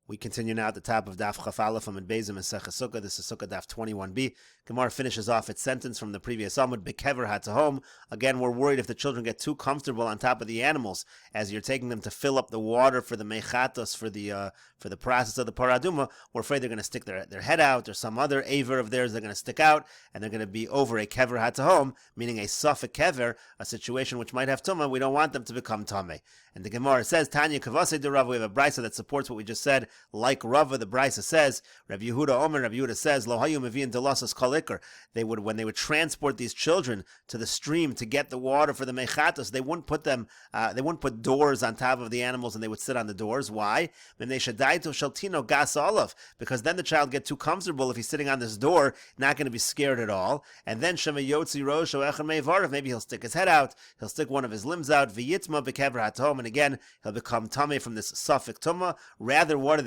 We continue now at the top of Daf Chafala from Meseches Sukkah. This is Sukkah Daf 21b. Gemara finishes off its sentence from the previous Amud, Bekever Hatahom. Again, we're worried if the children get too comfortable on top of the animals as you're taking them to fill up the water for the mechatos, for the process of the paraduma. We're afraid they're going to stick their head out, or some other aver of theirs they're going to stick out, and they're going to be over a Kever Hatahom, meaning a Suffolk Kever, a situation which might have Tumah. We don't want them to become Tameh. And the Gemara says, Tanya Kavase de Rav, we have a brisa that supports what we just said. Like Rava, the brisa says, Rabbi Yehuda Omer, Rabbi Yehuda says, Lo hayu mevi'in delasas kol ikar. When they would transport these children to the stream to get the water for the mechatos, they wouldn't put doors on top of the animals and they would sit on the doors. Why? Because then the child get too comfortable if he's sitting on this door, not going to be scared at all. And then Shema Yotzi Rosh maybe he'll stick his head out, he'll stick one of his limbs out, V'yitma bekever hatom, and again he'll become tameh from this suffix tumah. Rather, what do?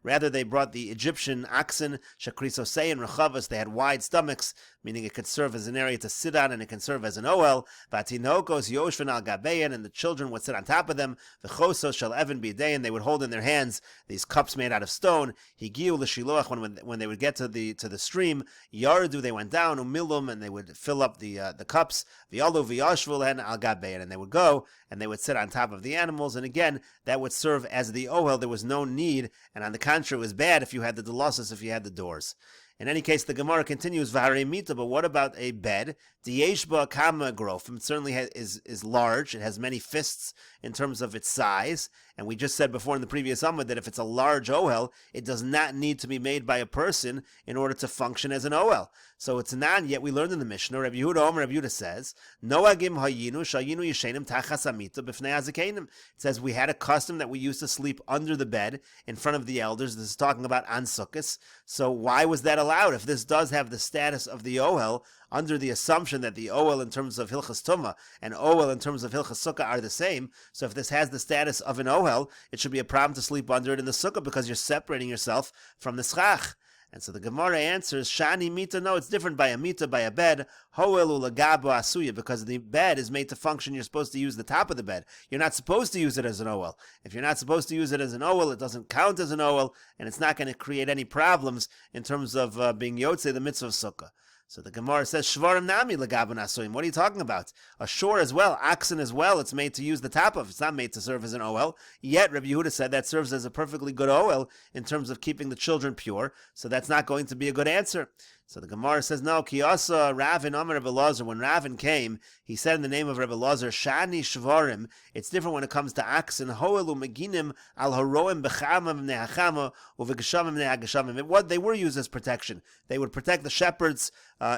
Rather, they brought the Egyptian oxen, shakrisosei and rechavas. They had wide stomachs, meaning it could serve as an area to sit on, and it can serve as an oel. Vatinokos yoshvin al gabeyan, and the children would sit on top of them. V'chosos shall even bidei, and they would hold in their hands these cups made out of stone. Higiu l'shiloach, when they would get to the stream, yardu, they went down, umilum, and they would fill up the cups. V'yalu v'yashvu len al gabeyan, and they would go and they would sit on top of the animals, and again that would serve as the ohel. There was no need, and on the contrary, it was bad if you had the delosses, if you had the doors. In any case, the Gemara continues, V'harei mita, but what about a bed? Dieshba kama grofim, it certainly is large. It has many fists in terms of its size. And we just said before in the previous Amud that if it's a large ohel, it does not need to be made by a person in order to function as an ohel. So it's not, yet we learned in the Mishnah, Rabbi Yehuda Omer, Rabbi Yehuda says, Noagim hayinu shayinu yishenim tachas amita b'fnei hazikenim. It says we had a custom that we used to sleep under the bed in front of the elders. This is talking about on Sukkos. So why was that allowed? If this does have the status of the ohel, under the assumption that the ohel in terms of Hilchas Tumah and ohel in terms of Hilchas Sukkah are the same, so if this has the status of an ohel, it should be a problem to sleep under it in the Sukkah because you're separating yourself from the schach. And so the Gemara answers, Shani mita, no, it's different by a mita, by a bed, hoelu lagabu asuya, because the bed is made to function, you're supposed to use the top of the bed. You're not supposed to use it as an ohel. If you're not supposed to use it as an ohel, it doesn't count as an ohel, and it's not going to create any problems in terms of being yotzei, the mitzvah of Sukkah. So the Gemara says, Shvarim nami lagaban asuim. What are you talking about? A shore as well, oxen as well, it's made to use the top of. It's not made to serve as an ohel. Yet, Rabbi Yehuda said that serves as a perfectly good ohel in terms of keeping the children pure. So that's not going to be a good answer. So the Gemara says, no, Kiyasa Ravin Amar Rebbe Lazar. When Ravin came, he said in the name of Rebbe Lazar, Shani Shvarim. It's different when it comes to oxen. Hoelu Meginim al Haroim Bechamam Nehachama Uvegeshamim Nehageshamim. What they were used as protection. They would protect the shepherds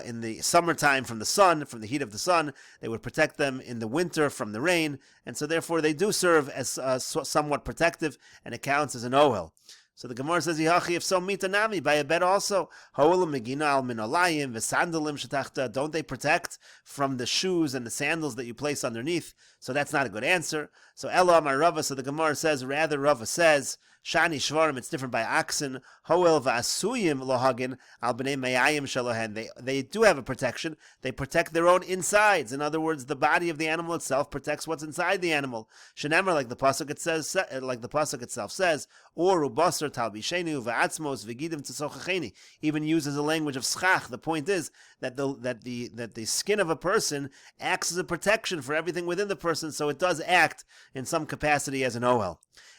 in the summertime from the sun, from the heat of the sun. They would protect them in the winter from the rain. And so therefore they do serve as somewhat protective, and it counts as an ohel. So the Gemara says, Yihachi, if so, mita nami, by a bed also. Ho'olam megina al minolayim v'sandalim shetachta. Don't they protect from the shoes and the sandals that you place underneath? So that's not a good answer. So Elo amar Rava, so the Gemara says, rather Rava says, Shani shvarim, it's different by oxen. Hoel v'asuyim lohagin al b'nei mayayim shalohen. They do have a protection. They protect their own insides. In other words, the body of the animal itself protects what's inside the animal. Shenemar, like the pasuk itself says, or ubasar talbishenu v'atzmos v'gidim tzochacheni. Even uses a language of schach. The point is that the skin of a person acts as a protection for everything within the person, so it does act in some capacity as an ohel.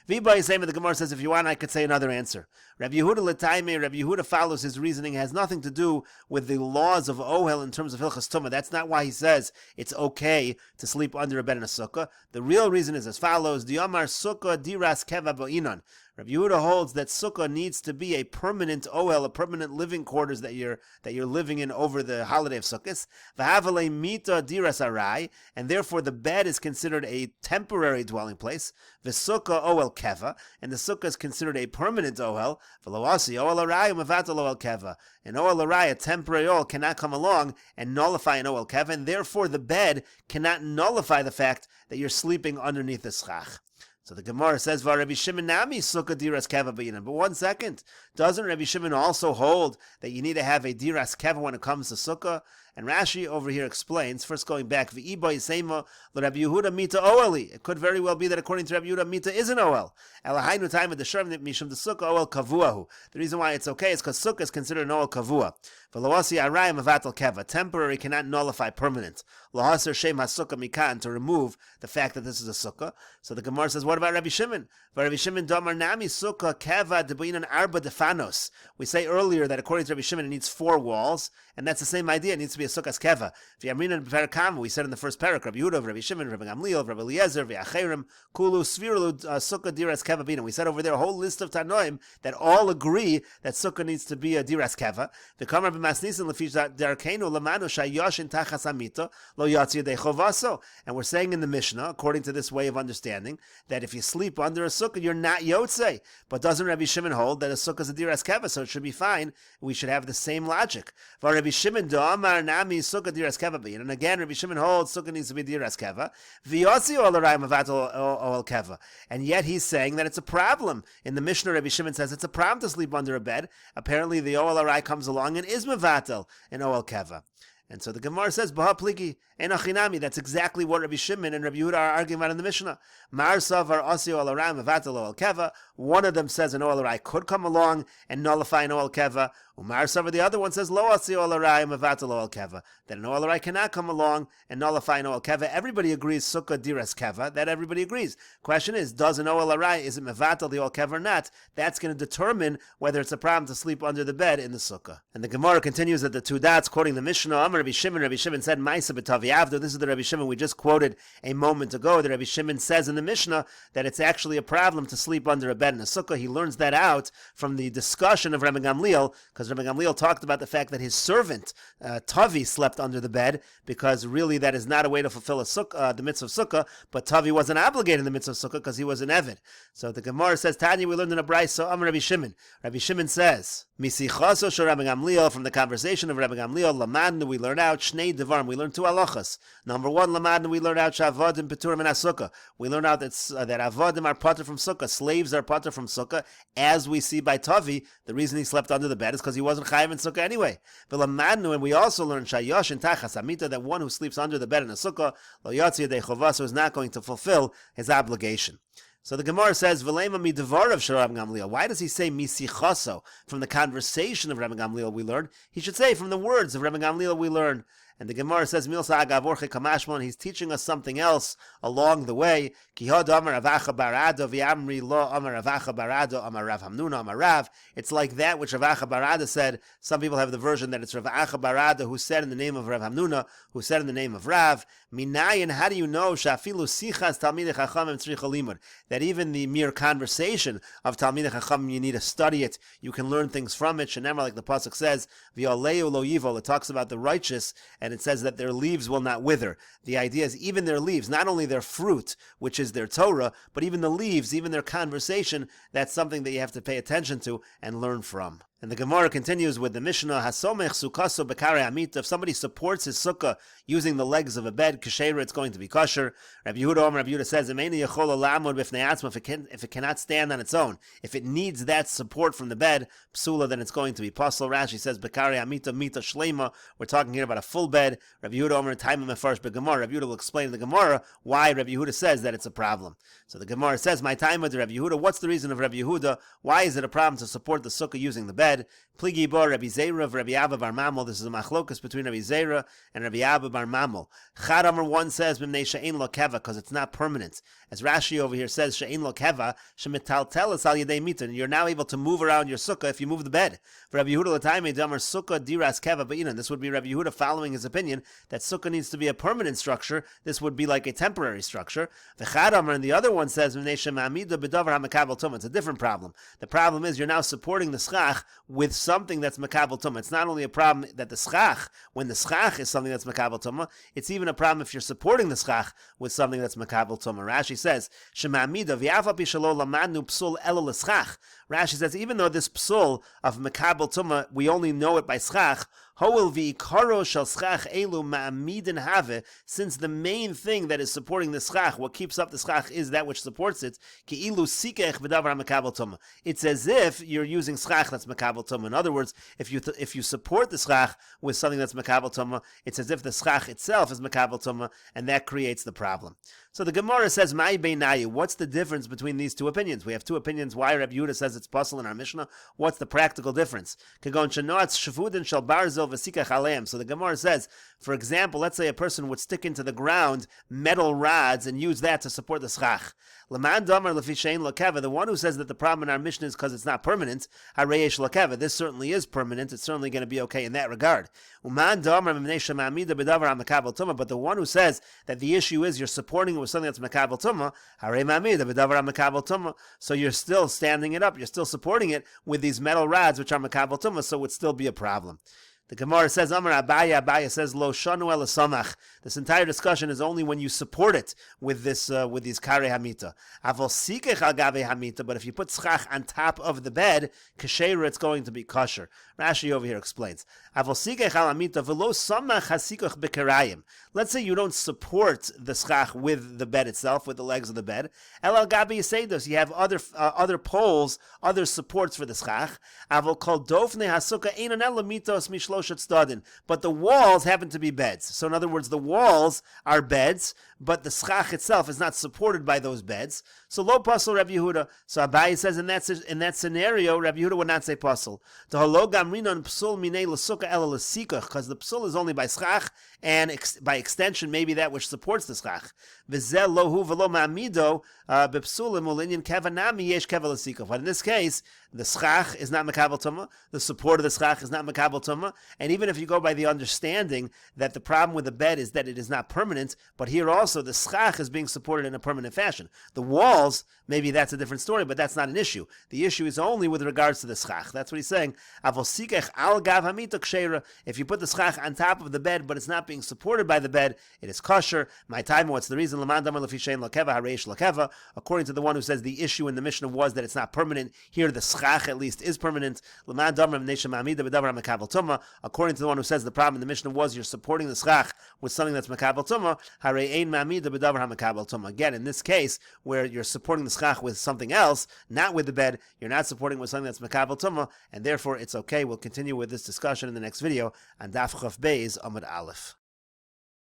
V'ba Yisema, the Gemara says, if you want, I could say another answer. Rabbi Yehuda l'taime, Rabbi Yehuda follows his reasoning. It has nothing to do with the laws of ohel in terms of Hilchas Tumah. That's not why he says it's okay to sleep under a bed in a sukkah. The real reason is as follows: Diamar sukkah diras keva bo'inon. Rabbi Yehuda holds that sukkah needs to be a permanent ohel, a permanent living quarters that you're living in over the holiday of Sukkot. V'havalei mita diras arai, and therefore the bed is considered a temporary dwelling place. V'sukkah ohel keva, and the sukkah is considered a permanent ohel. V'loasi ohel arai u'mevatel ohel keva. An ohel arai, a temporary ohel, cannot come along and nullify an ohel keva, and therefore the bed cannot nullify the fact that you're sleeping underneath the schach. So the Gemara says, "Va Rabbi Shimon nami sukkah diras keva b'yinan." But 1 second, doesn't Rabbi Shimon also hold that you need to have a diras keva when it comes to sukkah? And Rashi over here explains, first going back, V'iboy Seima Rabbi Yehuda Mita Oeli. It could very well be that according to Rabbi Yehuda, Mita is an Oel. Elahainu time of the Sherm Mishum the Sukkah Oel Kavuahu. The reason why it's okay is because Sukkah is considered an Oel Kavua. V'loasi Arayim Avatal Keva. Temporary cannot nullify permanent. Lahaser Shem HaSukkah Mikan, to remove the fact that this is a Sukkah. So the Gemara says, what about Rabbi Shimon? Rabbi Shimon Domar Nami Sukkah Keva Debuinan Arba Defanos. We say earlier that according to Rabbi Shimon it needs 4 walls, and that's the same idea. It needs to be a Sukkah's Keva. V'yamrinan B'Perakam, we said in the first parak, Rabbi Yehuda, Rabbi Shimon, Rabbi Gamliel, Rabbi Eliezer, V'Acherim, Kulu Svirulu Sukkah Diras Keva Bina. We said over there a whole list of Tanoim that all agree that Sukkah needs to be a Diras Keva. V'Kamar B'Masnisin Lefish Darkenu Lamanu Shayoshin Tachas Amita Lo Yatzi Yedei Chovaso. And we're saying in the Mishnah, according to this way of understanding, that if you sleep under a Sukkah, you're not Yotzei. But doesn't Rabbi Shimon hold that a Sukkah is a Diras Keva, so it should be fine? We should have the same logic. Rabbi Shimon Do'amar Nami Sukkah Diras Keva B'in. And again, Rabbi Shimon holds Sukkah needs to be Diras Keva. V'yotzi ol arayim avat ol keva. And yet he's saying that it's a problem. In the Mishnah, Rabbi Shimon says it's a problem to sleep under a bed. Apparently the ol aray comes along and is mevatel in ol keva. And so the Gemara says, Baha pliki, enochinami. That's exactly what Rabbi Shimon and Rabbi Yehuda are arguing about in the Mishnah. Mar savar asi ol aray mevatel ol keva. One of them says an ol aray could come along and nullify an ol keva. Umar savar, the other one says lo asi ol aray mevatel ol keva. That an ol aray cannot come along and nullify an ol keva. Everybody agrees sukkah diras keva. That everybody agrees. Question is, does an ol aray, is it mevatel the ol keva or not? That's going to determine whether it's a problem to sleep under the bed in the sukkah. And the Gemara continues at the 2 dots, quoting the Mishnah. Rabbi Shimon said, Maisa b'tavi avdo. This is the Rabbi Shimon we just quoted a moment ago. The Rabbi Shimon says in the Mishnah that it's actually a problem to sleep under a bed in a sukkah. He learns that out from the discussion of Rabbi Gamliel, because Rabbi Gamliel talked about the fact that his servant, Tavi, slept under the bed, because really that is not a way to fulfill a sukkah, the mitzvah of sukkah, but Tavi wasn't obligated in the mitzvah of sukkah because he was an Eved. So the Gemara says, Tanya, we learned in a brayso, so Rabbi Shimon. Rabbi Shimon says, Misichaso shel Rabbi Gamliel, from the conversation of Rabbi Gamliel, Lamadnu, we learn out Shnei Devarim. We learn 2 halachas. Number 1, Lamadnu, we learn out Shavadim Peturim and Sukkah. We learn out that Avadim are patur from Sukkah, slaves are patur from Sukkah, as we see by Tavi. The reason he slept under the bed is because he wasn't chayiv in Sukkah anyway. But Lamadnu, and we also learn Shayosh and Tachas Amita, that one who sleeps under the bed in a Sukkah, Lo Yatzi Yedei Chovaso, is not going to fulfill his obligation. So the Gemara says, "V'lema midvarav shel Rabbi Gamliel." Why does he say misichaso? From the conversation of Rabbi Gamliel we learn. He should say from the words of Rabbi Gamliel we learn. And the Gemara says, Milsa agavorche kamashmon, he's teaching us something else along the way. Kihod amar avacha barado v'amri lo amar avacha barado amar Rav Hamnuna amar Rav. It's like that which Avacha barada said. Some people have the version that it's Rav Acha barada who said in the name of Rav Hamnuna, who said in the name of Rav. Minayin, how do you know shafilu sichas talmidei chachamim tzricha limud, that even the mere conversation of talmidei chachamim, you need to study it, you can learn things from it. Shenemar, like the pasuk says, v'yoleu lo yivol, it talks about the righteous, and it says that their leaves will not wither. The idea is even their leaves, not only their fruit, which is their Torah, but even the leaves, even their conversation, that's something that you have to pay attention to and learn from. And the Gemara continues with the Mishnah, Hasomech Sukkaso Bekare Amit. If somebody supports his sukkah using the legs of a bed, Kasher, it's going to be kosher. Rabbi Yehuda says, if it cannot stand on its own, if it needs that support from the bed, Psula, then it's going to be Pasal. Rashi says, Bekare Amita Mita Shlema. We're talking here about a full bed. Rabbi Yehuda Omer, Taimim Mefarsh Begemara. Rabbi Yehuda will explain in the Gemara why Rabbi Yehuda says that it's a problem. So the Gemara says, my time with Rabbi Yehuda, what's the reason of Rabbi Yehuda? Why is it a problem to support the sukkah using the bed? Pligi bar Rabbi Zera of Rabbi Abba bar Mamel. This is a machlokas between Rabbi Zera and Rabbi Abba bar Mamel. Chad Amar 1 says, B'mnei she'ein lo keva, because it's not permanent. As Rashi over here says, she'ein lo keva, she'metaltelas al yedei mitan. You're now able to move around your sukkah if you move the bed. For Rabbi Yehuda l'taimei damar sukkah diras keva ba'inan. This would be Rabbi Yehuda following his opinion that sukkah needs to be a permanent structure. This would be like a temporary structure. The Chad Amar, and the other one says, B'mnei she'ma'amida b'davar ha'mekabel tumah. It's a different problem. The problem is you're now supporting the schach with something that's makabel tumah. It's not only a problem that the schach, when the schach is something that's makabel tumah, it's even a problem if you're supporting the schach with something that's makabel tumah. Rashi says, Shema'amida v'yafa pishalo lamadnu psul elo l'schach. Rashi says, even though this psul of makabel tumah, we only know it by schach, Hoil v'ikaro shel schach elu ma'amidin have, since the main thing that is supporting the schach, what keeps up the schach, is that which supports it. Ki ilu sikech v'davar ha'mekabel tuma. It's as if you're using schach that's mekabel tuma. In other words, if you support the schach with something that's mekabel tuma, it's as if the schach itself is mekabel tuma, and that creates the problem. So the Gemara says, "Mai beinayu." What's the difference between these two opinions? We have two opinions. Why Rabbi Yehuda says it's possible in our Mishnah? What's the practical difference? Kagon shenoatz shafudin shel barzel v'sikach aleim. So the Gemara says, for example, let's say a person would stick into the ground metal rods and use that to support the schach. L'man damar l'fishein lokeva. The one who says that the problem in our Mishnah is because it's not permanent. Hareyesh lokeva. This certainly is permanent. It's certainly going to be okay in that regard. Uman damar m'nei shemamida b'davar ha'mekabel tuma. But the one who says that the issue is you're supporting it with something that's mekabel tuma, harei mamida b'davar ha'mekabel tuma. So you're still standing it up. You're still supporting it with these metal rods which are mekabel tuma. So it would still be a problem. The Gemara says, Amar Abaya, Abaya says, Lo shanu el samach. This entire discussion is only when you support it with these karei hamita. Avol sikech al gave hamita, but if you put schach on top of the bed, kasher, it's going to be kosher. Rashi over here explains. Avol sikech al hamita v'lo samach hasikach bekarayim. Let's say you don't support the schach with the bed itself, with the legs of the bed. El al gabe yiseidos. You have other poles, other supports for the schach. Avol kol dofne hasukah einon el mitos mishlo. But the walls happen to be beds. So in other words, the walls are beds, but the schach itself is not supported by those beds. So lo pasel Rabbi Yehuda. So Abaye says in that scenario, Rabbi Yehuda would not say pasel. Because the psul is only by schach, and by extension maybe that which supports the schach. But in this case, the schach is not mekabel tuma, the support of the schach is not mekabel tuma, and even if you go by the understanding that the problem with the bed is that it is not permanent, but here also the schach is being supported in a permanent fashion. The walls, maybe that's a different story, but that's not an issue. The issue is only with regards to the schach. That's what he's saying. If you put the schach on top of the bed, but it's not being supported by the bed, it is kosher. My time, what's the reason? According to the one who says the issue in the Mishnah was that it's not permanent, here the schach at least is permanent. According to the one who says the problem in the Mishnah was you're supporting the schach with something that's mekabel tuma. Again, in this case, where you're supporting the schach with something else, not with the bed, you're not supporting with something that's mekabel tuma, and therefore it's okay. We'll continue with this discussion in the next video on Daf Chaf Beis Amud Aleph.